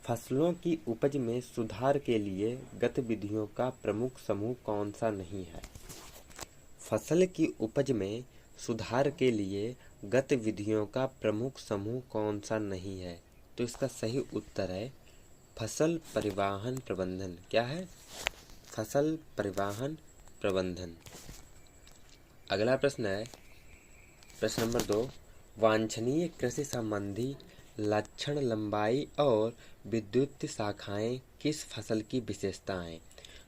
फसलों की उपज में सुधार के लिए गतिविधियों का प्रमुख समूह कौन सा नहीं है? फसल की उपज में सुधार के लिए गतिविधियों का प्रमुख समूह कौन सा नहीं है? तो इसका सही उत्तर है फसल परिवहन प्रबंधन। क्या है? फसल परिवहन प्रबंधन। अगला प्रश्न है प्रश्न नंबर 2। वांछनीय कृषि संबंधी लक्षण, लंबाई और विद्युत शाखाएं किस फसल की विशेषता हैं?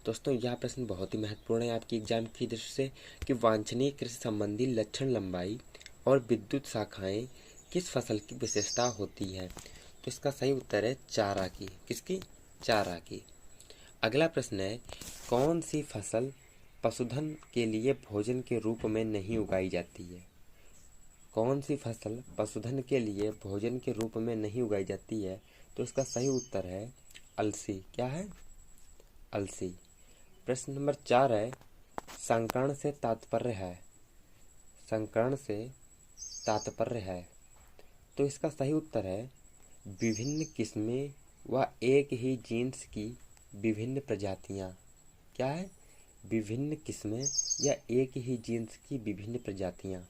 दोस्तों यह प्रश्न बहुत ही महत्वपूर्ण है आपकी एग्जाम की दृष्टि से कि वांछनीय कृषि संबंधी लक्षण, लंबाई और विद्युत शाखाएं किस फसल की विशेषता होती है? तो इसका सही उत्तर है चारा की। किसकी? चारा की। अगला प्रश्न है कौन सी फसल पशुधन के लिए भोजन के रूप में नहीं उगाई जाती है? कौन सी फसल पशुधन के लिए भोजन के रूप में नहीं उगाई जाती है? तो इसका सही उत्तर है अलसी। क्या है? अलसी। प्रश्न नंबर 4 है संकरण से तात्पर्य है। संकरण से तात्पर्य है। तो इसका सही उत्तर है विभिन्न किस्में व एक ही जीन्स की विभिन्न प्रजातियां। क्या है? विभिन्न किस्में या एक ही जीन्स की विभिन्न प्रजातियां।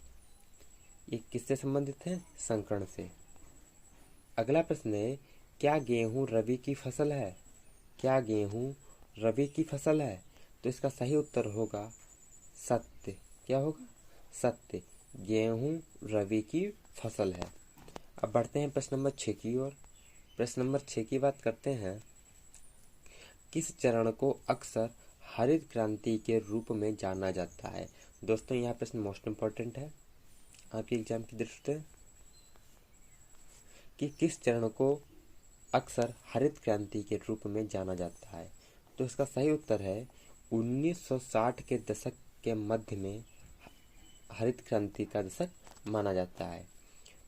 ये किससे संबंधित है? संकरण से। अगला प्रश्न है क्या गेहूं रबी की फसल है? क्या गेहूं रबी की फसल है? तो इसका सही उत्तर होगा सत्य। क्या होगा? सत्य। गेहूं रबी की फसल है। अब बढ़ते हैं प्रश्न नंबर 6 की ओर। प्रश्न नंबर 6 की बात करते हैं किस चरण को अक्सर हरित क्रांति के रूप में जाना जाता है? दोस्तों यह प्रश्न मोस्ट इम्पोर्टेंट है आपके एग्जाम की दृष्टि से कि किस चरण को अक्सर हरित क्रांति के रूप में जाना जाता है? तो इसका सही उत्तर है 1960 के दशक के मध्य में हरित क्रांति का दशक माना जाता है।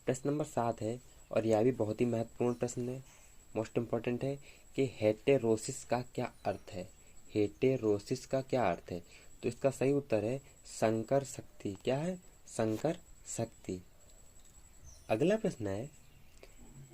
प्रश्न नंबर 7 है और यह भी बहुत ही महत्वपूर्ण प्रश्न है, मोस्ट इम्पोर्टेंट है कि हेटेरोसिस का क्या अर्थ है? हेटेरोसिस का क्या अर्थ है? तो इसका सही उत्तर है संकर शक्ति। क्या है? संकर शक्ति। अगला प्रश्न है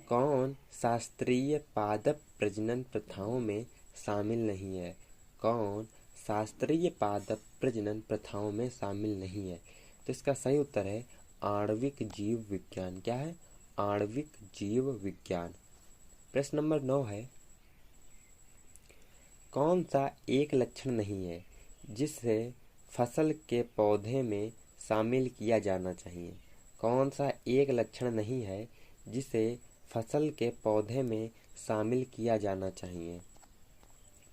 कौन शास्त्रीय पादप प्रजनन प्रथाओं में शामिल नहीं है? कौन शास्त्रीय पादप प्रजनन प्रथाओं में शामिल नहीं है? तो इसका सही उत्तर है आणविक जीव विज्ञान। क्या है? आणविक जीव विज्ञान। प्रश्न नंबर 9 है कौन सा एक लक्षण नहीं है जिसे फसल के पौधे में शामिल किया जाना चाहिए? कौन सा एक लक्षण नहीं है जिसे फसल के पौधे में शामिल किया जाना चाहिए?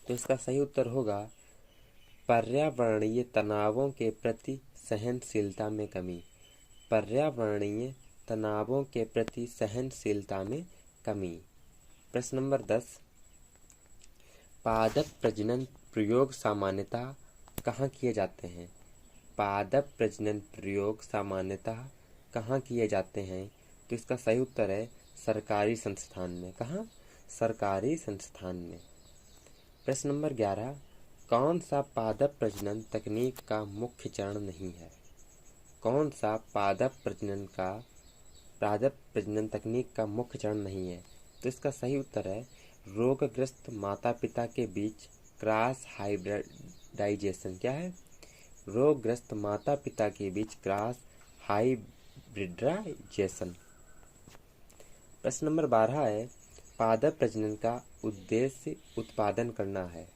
तो इसका सही उत्तर होगा पर्यावरणीय तनावों के प्रति सहनशीलता में कमी। पर्यावरणीय तनावों के प्रति सहनशीलता में कमी। प्रश्न नंबर 10 पादप प्रजनन प्रयोग सामान्यतः कहाँ किए जाते हैं? पादप प्रजनन प्रयोग सामान्यतः कहाँ किए जाते हैं? तो इसका सही उत्तर है सरकारी संस्थान में। कहाँ? सरकारी संस्थान में। प्रश्न नंबर 11 कौन सा पादप प्रजनन तकनीक का मुख्य चरण नहीं है? कौन सा पादप प्रजनन तकनीक का मुख्य चरण नहीं है? तो इसका सही उत्तर है रोगग्रस्त माता पिता के बीच क्रॉस हाइब्रिडाइजेशन। क्या है? रोगग्रस्त माता पिता के बीच क्रॉस हाइब्रिडाइजेशन। प्रश्न नंबर 12 है पादप प्रजनन का उद्देश्य उत्पादन करना है।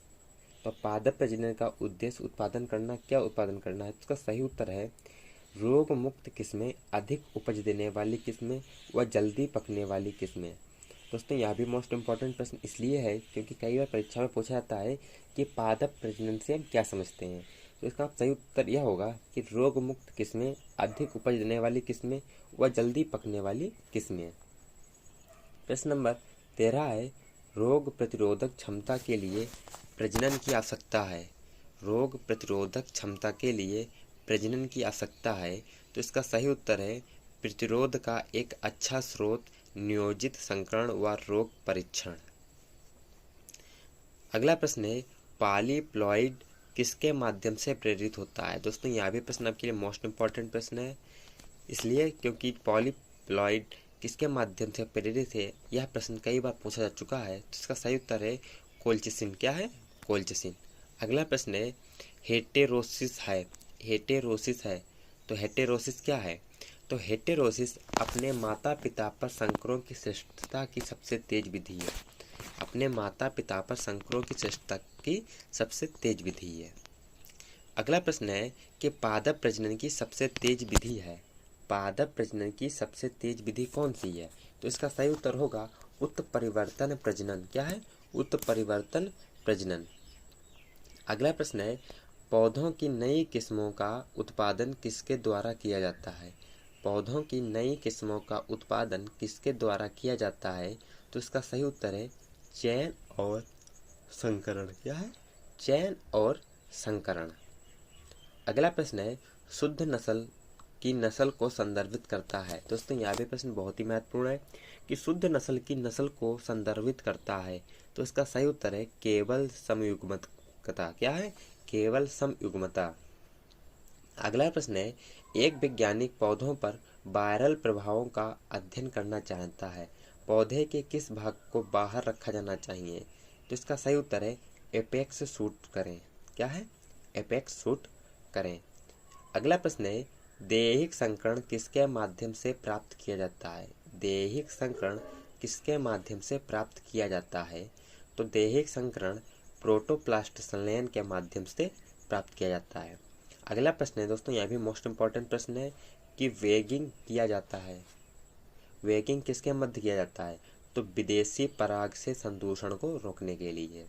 तो पादप प्रजनन का उद्देश्य उत्पादन करना, क्या उत्पादन करना है? इसका सही उत्तर है रोग मुक्त किस्में, अधिक उपज देने वाली किस्में व जल्दी पकने वाली किस्में। दोस्तों यह भी मोस्ट इम्पॉर्टेंट प्रश्न इसलिए है क्योंकि कई बार परीक्षा में पूछा जाता है कि पादप प्रजनन से हम क्या समझते हैं। तो इसका सही उत्तर यह होगा कि रोग मुक्त किस्में, अधिक उपज देने वाली किस्में व जल्दी पकने वाली किस्में। प्रश्न नंबर 13 है रोग प्रतिरोधक क्षमता के लिए प्रजनन की आवश्यकता है। रोग प्रतिरोधक क्षमता के लिए प्रजनन की आवश्यकता है। तो इसका सही उत्तर है प्रतिरोध का एक अच्छा स्रोत, नियोजित संकरण व रोग परीक्षण। अगला प्रश्न है पॉलीप्लॉइड किसके माध्यम से प्रेरित होता है? दोस्तों यह भी प्रश्न आपके लिए मोस्ट इम्पॉर्टेंट प्रश्न है इसलिए क्योंकि पॉलीप्लॉइड किसके माध्यम से प्रेरित है? यह प्रश्न कई बार पूछा जा चुका है। तो इसका सही उत्तर है कोलचिसिन। क्या है? कोलचिसिन। अगला प्रश्न है हेटेरोसिस है। हेटेरोसिस है तो हेटेरोसिस क्या है? तो हेटेरोसिस अपने माता पिता पर संकरों की श्रेष्ठता की सबसे तेज विधि है। अपने माता पिता पर संकरों की श्रेष्ठता की सबसे तेज विधि है। अगला प्रश्न है कि पादप प्रजनन की सबसे तेज विधि है। पादप प्रजनन की सबसे तेज विधि कौन सी है? तो इसका सही उत्तर होगा उत्परिवर्तन प्रजनन। क्या है? उत्परिवर्तन प्रजनन। अगला प्रश्न है पौधों की नई किस्मों का उत्पादन किसके द्वारा किया जाता है? पौधों की नई किस्मों का उत्पादन किसके द्वारा किया जाता है? तो इसका सही उत्तर है चयन और संकरण। क्या है? चयन और संकरण। अगला प्रश्न है शुद्ध नस्ल की नस्ल को संदर्भित करता है। दोस्तों यहाँ भी प्रश्न बहुत ही महत्वपूर्ण है कि शुद्ध नस्ल की नस्ल को संदर्भित करता है। तो इसका सही उत्तर है केवल समयुग्मता। क्या है? केवल समयुग्मता। अगला प्रश्न है एक वैज्ञानिक पौधों पर वायरल प्रभावों का अध्ययन करना चाहता है। पौधे के किस भाग को बाहर रखा जाना चाहिए? तो इसका सही उत्तर है एपेक्स शूट करें। क्या है? एपेक्स शूट करें। अगला प्रश्न है दैहिक संकरण किसके माध्यम से प्राप्त किया जाता है? दैहिक संकरण किसके माध्यम से प्राप्त किया जाता है? तो दैहिक संकरण प्रोटोप्लास्ट संलयन के माध्यम से प्राप्त किया जाता है। अगला प्रश्न है दोस्तों यहाँ भी मोस्ट इम्पॉर्टेंट प्रश्न है कि वेगिंग किया जाता है। वेगिंग किसके मध्य किया जाता है? तो विदेशी पराग से संदूषण को रोकने के लिए।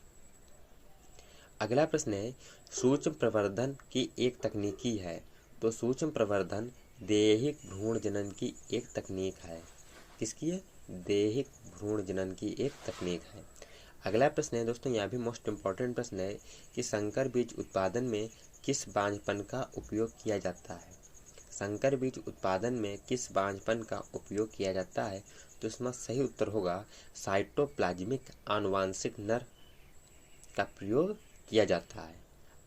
अगला प्रश्न है सूक्ष्म प्रवर्धन की एक तकनीकी है। तो सूक्ष्म प्रवर्धन दैहिक भ्रूण जनन की एक तकनीक है। किसकी है? दैहिक भ्रूण जनन की एक तकनीक है। अगला प्रश्न है दोस्तों यहाँ भी मोस्ट इम्पॉर्टेंट प्रश्न है कि संकर बीज उत्पादन में किस बांझपन का उपयोग किया जाता है? संकर बीज उत्पादन में किस बांझपन का उपयोग किया जाता है? तो इसमें सही उत्तर होगा साइटोप्लाज्मिक आनुवांशिक नर का प्रयोग किया जाता है।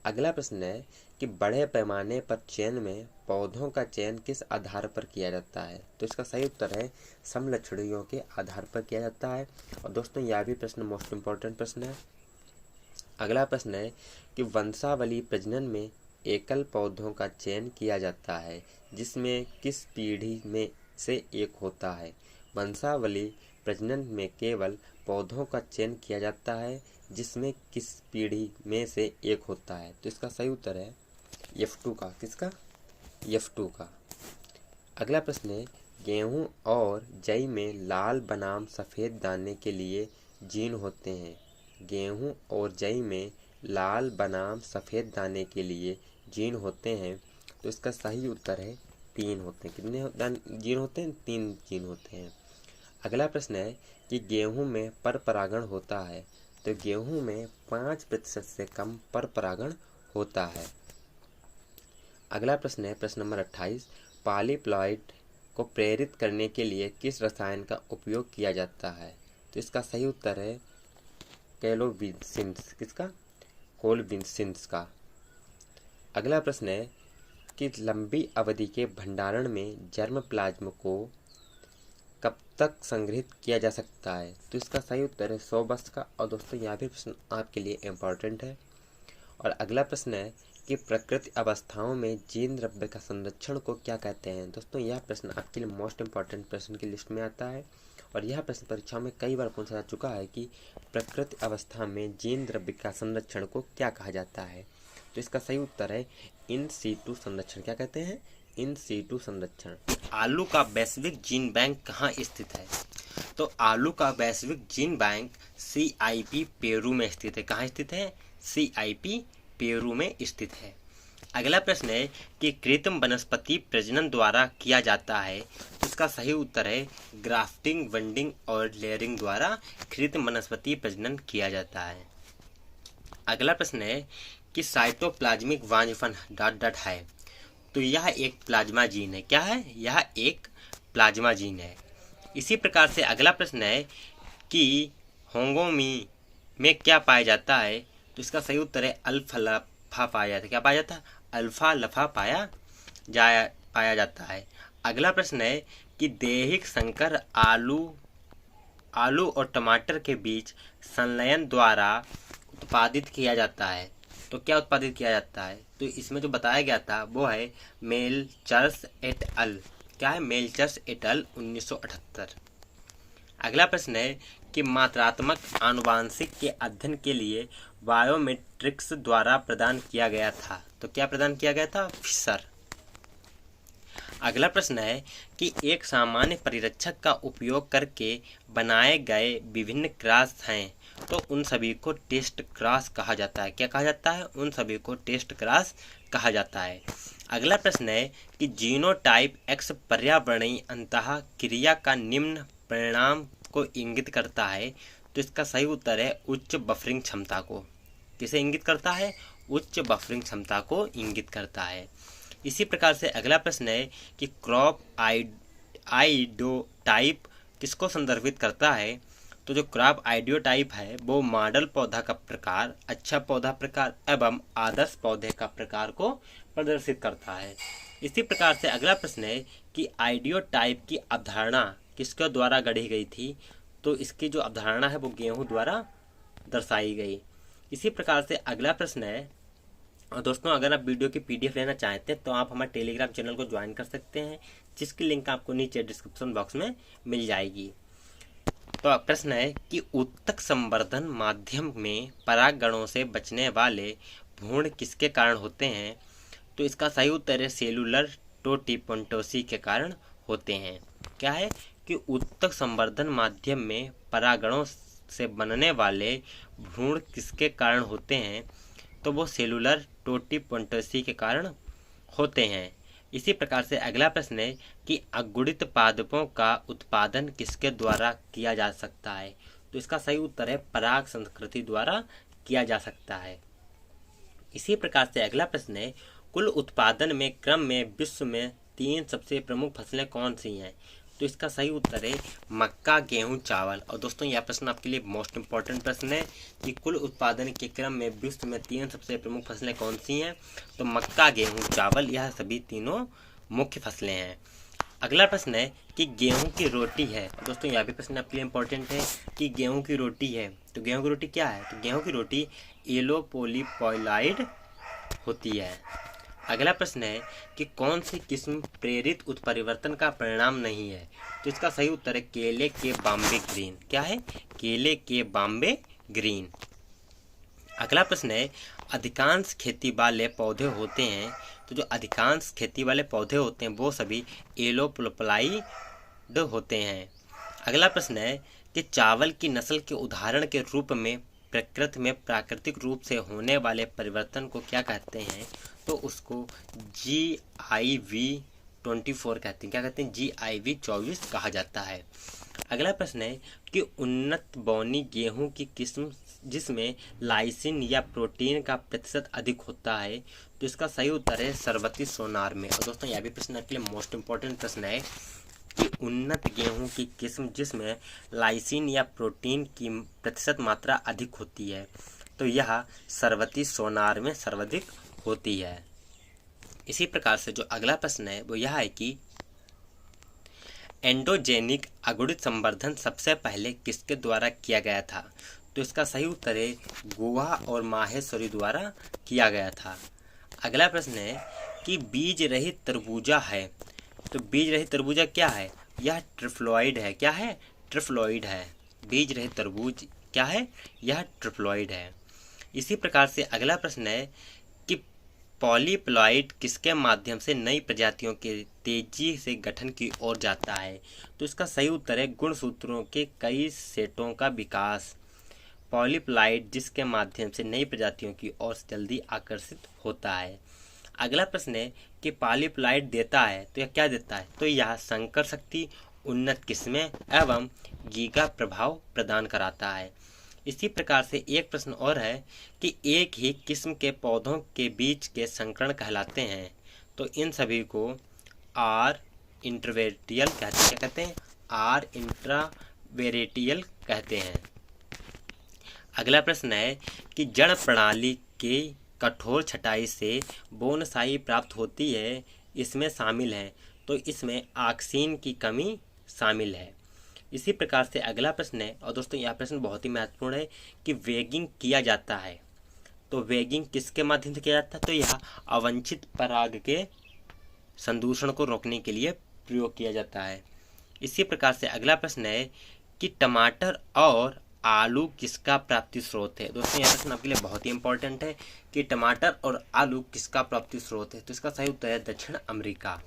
अगला प्रश्न है कि बड़े पैमाने पर चयन में पौधों का चयन किस आधार पर किया जाता है? तो इसका सही उत्तर है समलक्षणियों के आधार पर किया जाता है। और दोस्तों यह भी प्रश्न मोस्ट इम्पॉर्टेंट प्रश्न है। अगला प्रश्न है कि वंशावली प्रजनन में एकल पौधों का चयन किया जाता है जिसमें किस पीढ़ी में से एक होता है? वंशावली प्रजनन में केवल पौधों का चयन किया जाता है जिसमें किस पीढ़ी में से एक होता है? तो इसका सही उत्तर है F2 का। किसका? F2 का। अगला प्रश्न है गेहूं और जई में लाल बनाम सफ़ेद दाने के लिए जीन होते हैं। गेहूं और जई में लाल बनाम सफ़ेद दाने के लिए जीन होते हैं। तो इसका सही उत्तर है 3 होते हैं। कितने जीन होते हैं? 3 जीन होते हैं। अगला प्रश्न है कि गेहूं में पर परागण होता है। तो गेहूं में 5% से कम पर परागण होता है। अगला प्रश्न है प्रश्न नंबर 28 पॉलीप्लॉइड को प्रेरित करने के लिए किस रसायन का उपयोग किया जाता है? तो इसका सही उत्तर है कोलोविसिन्स। किसका? कोलोविसिन्स का। अगला प्रश्न है कि लंबी अवधि के भंडारण में जर्म प्लाज्म को कब तक संग्रहित किया जा सकता है? तो इसका सही उत्तर है 100 वर्ष का। और दोस्तों यहाँ भी प्रश्न आपके लिए इम्पोर्टेंट है। और अगला प्रश्न है कि प्रकृति अवस्थाओं में जीन द्रव्य का संरक्षण को क्या कहते हैं? दोस्तों यह प्रश्न आपके लिए मोस्ट इम्पॉर्टेंट प्रश्न की लिस्ट में आता है। और यह प्रश्न परीक्षाओं में कई बार पूछा जा चुका है कि प्रकृति अवस्था में जीन द्रव्य का संरक्षण को क्या कहा जाता है? तो इसका सही उत्तर है इन सीटू संरक्षण। क्या कहते हैं? इन सीटू संरक्षण। आलू का वैश्विक जीन बैंक कहाँ स्थित है? तो आलू का वैश्विक जीन बैंक CIP पेरू में स्थित है। कहाँ स्थित है? CIP पेरू में स्थित है। अगला प्रश्न है कि कृत्रिम वनस्पति प्रजनन द्वारा किया जाता है। इसका सही उत्तर है ग्राफ्टिंग, बंडिंग और लेयरिंग द्वारा कृत्रिम वनस्पति प्रजनन किया जाता है। अगला प्रश्न है कि साइटोप्लाज्मिक वांझपन ... है। तो यह एक प्लाज्मा जीन है। क्या है? यह एक प्लाज्मा जीन है। इसी प्रकार से अगला प्रश्न है कि होंगोमी में क्या पाया जाता है? तो इसका सही उत्तर है अल्फा लफा पाया जाता है। क्या पाया जाता है? अल्फा लफा पाया जाता है। अगला प्रश्न है कि दैहिक संकर आलू और टमाटर के बीच संलयन द्वारा उत्पादित किया जाता है। तो क्या उत्पादित किया जाता है? तो इसमें जो बताया गया था वो है मेल्चर्स एट अल। क्या है? मेल्चर्स एट अल 1978। अगला प्रश्न है कि मात्रात्मक आनुवांशिक के अध्ययन के लिए बायोमेट्रिक्स द्वारा प्रदान किया गया था। तो क्या प्रदान किया गया था? फिशर। अगला प्रश्न है कि एक सामान्य परिरक्षक का उपयोग करके बनाए गए विभिन्न क्रॉस हैं, तो उन सभी को टेस्ट क्रॉस कहा जाता है। क्या कहा जाता है? उन सभी को टेस्ट क्रॉस कहा जाता है। अगला प्रश्न है कि जीनोटाइप एक्स पर्यावरणीय अंतः क्रिया का निम्न परिणाम को इंगित करता है। तो इसका सही उत्तर है उच्च बफरिंग क्षमता को। किसे इंगित करता है? उच्च बफरिंग क्षमता को इंगित करता है। इसी प्रकार से अगला प्रश्न है कि क्रॉप आइडियोटाइप किसको संदर्भित करता है? तो जो क्रॉप आइडियोटाइप है वो मॉडल पौधा का प्रकार, अच्छा पौधा प्रकार एवं आदर्श पौधे का प्रकार को प्रदर्शित करता है। इसी प्रकार से अगला प्रश्न है कि आइडियोटाइप की अवधारणा किसके द्वारा गढ़ी गई थी? तो इसकी जो अवधारणा है वो गेहूं द्वारा दर्शाई गई। इसी प्रकार से अगला प्रश्न है, और दोस्तों अगर आप वीडियो की पीडीएफ लेना चाहते हैं तो आप हमारे टेलीग्राम चैनल को ज्वाइन कर सकते हैं, जिसकी लिंक आपको नीचे डिस्क्रिप्शन बॉक्स में मिल जाएगी। तो प्रश्न है कि उत्तक संवर्धन माध्यम में परागणों से बचने वाले भ्रूण किसके कारण होते हैं? तो इसका सही उत्तर है सेलुलर टोटिपोन्टोसी के कारण होते हैं। क्या है कि उत्तक संवर्धन माध्यम में परागणों से बनने वाले भ्रूण किसके कारण होते हैं? तो वो सेलुलर टोटिपोन्टोसी के कारण होते हैं। इसी प्रकार से अगला प्रश्न है कि अगुणित पादपों का उत्पादन किसके द्वारा किया जा सकता है? तो इसका सही उत्तर है पराग संस्कृति द्वारा किया जा सकता है। इसी प्रकार से अगला प्रश्न है कुल उत्पादन में क्रम में विश्व में 3 सबसे प्रमुख फसलें कौन सी हैं? तो इसका सही उत्तर है मक्का, गेहूं, चावल। और दोस्तों यह प्रश्न आपके लिए मोस्ट इंपॉर्टेंट प्रश्न है कि कुल उत्पादन के क्रम में विश्व में 3 सबसे प्रमुख फसलें कौन सी हैं? तो मक्का, गेहूं, चावल, यह सभी तीनों मुख्य फसलें हैं। अगला प्रश्न है कि गेहूं की रोटी है। दोस्तों यह भी प्रश्न आपके लिए इंपॉर्टेंट है कि गेहूं की रोटी है, तो गेहूं की रोटी क्या है? तो गेहूं की रोटी येलो पॉलीपॉइलाइड होती है। अगला प्रश्न है कि कौन सी किस्म प्रेरित उत्परिवर्तन का परिणाम नहीं है? तो इसका सही उत्तर है केले के बॉम्बे ग्रीन। क्या है? केले के बॉम्बे ग्रीन। अगला प्रश्न है अधिकांश खेती वाले पौधे होते हैं, तो जो अधिकांश खेती वाले पौधे होते हैं वो सभी एलोप्लाइड होते हैं। अगला प्रश्न है कि चावल की नस्ल के उदाहरण के रूप में प्रकृति में प्राकृतिक रूप से होने वाले परिवर्तन को क्या कहते हैं? तो उसको GIV24 कहते हैं। क्या कहते हैं? GIV24 कहा जाता है। अगला प्रश्न है कि उन्नत बौनी गेहूं की किस्म जिसमें लाइसिन या प्रोटीन का प्रतिशत अधिक होता है, तो इसका सही उत्तर है सरबती सोनार में। और दोस्तों यह भी प्रश्न आपके लिए मोस्ट इंपॉर्टेंट प्रश्न है कि उन्नत गेहूं की किस्म जिसमें लाइसिन या प्रोटीन की प्रतिशत मात्रा अधिक होती है, तो यह सरबती सोनार में सर्वाधिक होती है। इसी प्रकार से जो अगला प्रश्न है वो यह है कि एंडोजेनिक अगुणित संवर्धन सबसे पहले किसके द्वारा किया गया था? तो इसका सही उत्तर है गुहा और माहेश्वरी द्वारा किया गया था। अगला प्रश्न है कि बीज रहित तरबूजा है, तो बीज रहित तरबूजा क्या है? यह ट्रिफ्लॉइड है। क्या है? ट्रिफ्लॉइड है। बीज रहित तरबूज क्या है? यह ट्रिफ्लॉइड है। इसी प्रकार से अगला प्रश्न है कि पॉलीप्लॉइड किसके माध्यम से नई प्रजातियों के तेजी से गठन की ओर जाता है? तो इसका सही उत्तर है गुणसूत्रों के कई सेटों का विकास। पॉलीप्लॉइड जिसके माध्यम से नई प्रजातियों की ओर जल्दी आकर्षित होता है। अगला प्रश्न है कि पॉलीप्लॉइड देता है, तो यह क्या देता है? तो यह संकर शक्ति, उन्नत किस्में एवं गीगा प्रभाव प्रदान कराता है। इसी प्रकार से एक प्रश्न और है कि एक ही किस्म के पौधों के बीच के संकरण कहलाते हैं, तो इन सभी को आर इंटरवेरियल कहते हैं। क्या कहते हैं? आर इंट्रावेरिटियल कहते हैं। अगला प्रश्न है कि जड़ प्रणाली की कठोर छटाई से बोनसाई प्राप्त होती है, इसमें शामिल है, तो इसमें ऑक्सीन की कमी शामिल है। इसी प्रकार से अगला प्रश्न है, और दोस्तों यह प्रश्न बहुत ही महत्वपूर्ण है कि वेगिंग किया जाता है, तो वेगिंग किसके माध्यम से किया जाता है? तो यह अवांछित पराग के संदूषण को रोकने के लिए प्रयोग किया जाता है। इसी प्रकार से अगला प्रश्न है कि टमाटर और आलू किसका प्राप्ति स्रोत है? दोस्तों यह प्रश्न आपके लिए बहुत ही इंपॉर्टेंट है कि टमाटर और आलू किसका प्राप्ति स्रोत है, तो इसका सही उत्तर है दक्षिण अमेरिका।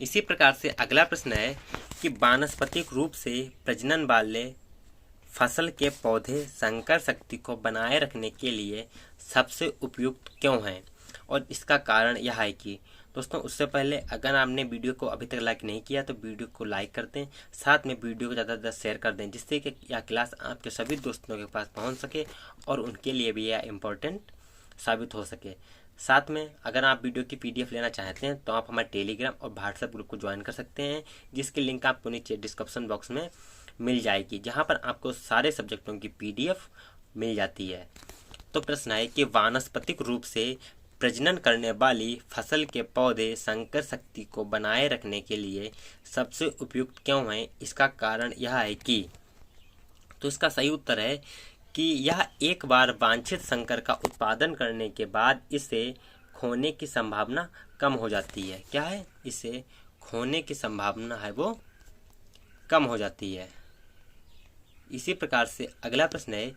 इसी प्रकार से अगला प्रश्न है कि वानस्पतिक रूप से प्रजनन वाले फसल के पौधे संकर शक्ति को बनाए रखने के लिए सबसे उपयुक्त क्यों हैं, और इसका कारण यह है कि दोस्तों उससे पहले अगर आपने वीडियो को अभी तक लाइक नहीं किया तो वीडियो को लाइक कर दें, साथ में वीडियो को ज़्यादा से ज़्यादा शेयर कर दें, जिससे कि यह क्लास आपके सभी दोस्तों के पास पहुंच सके और उनके लिए भी यह इम्पोर्टेंट साबित हो सके। साथ में अगर आप वीडियो की PDF लेना चाहते हैं तो आप हमारे टेलीग्राम और व्हाट्सएप ग्रुप को ज्वाइन कर सकते हैं, जिसकी लिंक आपको नीचे डिस्क्रिप्शन बॉक्स में मिल जाएगी, जहाँ पर आपको सारे सब्जेक्टों की PDF मिल जाती है। तो प्रश्न है कि वानस्पतिक रूप से प्रजनन करने वाली फसल के पौधे संकर शक्ति को बनाए रखने के लिए सबसे उपयुक्त क्यों हैं, इसका कारण यह है कि, तो इसका सही उत्तर है कि यह एक बार वांछित संकर का उत्पादन करने के बाद इसे खोने की संभावना कम हो जाती है। क्या है? इसे खोने की संभावना है वो कम हो जाती है। इसी प्रकार से अगला प्रश्न है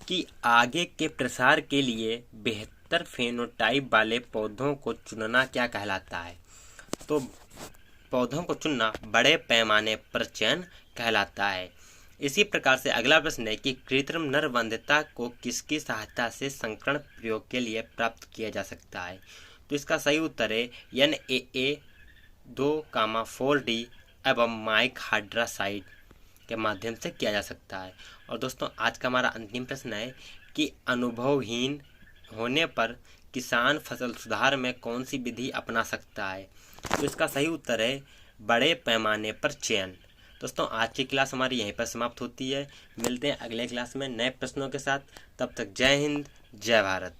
कि आगे के प्रसार के लिए बेहतर फेनोटाइप वाले पौधों को चुनना क्या कहलाता है? तो पौधों को चुनना बड़े पैमाने पर चयन कहलाता है। इसी प्रकार से अगला प्रश्न है कि कृत्रिम नरवंध्यता को किसकी सहायता से संकरण प्रयोग के लिए प्राप्त किया जा सकता है? तो इसका सही उत्तर है NAA2,4D एवं माइक हाइड्रासाइड के माध्यम से किया जा सकता है। और दोस्तों आज का हमारा अंतिम प्रश्न है कि अनुभवहीन होने पर किसान फसल सुधार में कौन सी विधि अपना सकता है? तो इसका सही उत्तर है बड़े पैमाने पर चयन। दोस्तों आज की क्लास हमारी यहीं पर समाप्त होती है। मिलते हैं अगले क्लास में नए प्रश्नों के साथ। तब तक जय हिंद, जय भारत।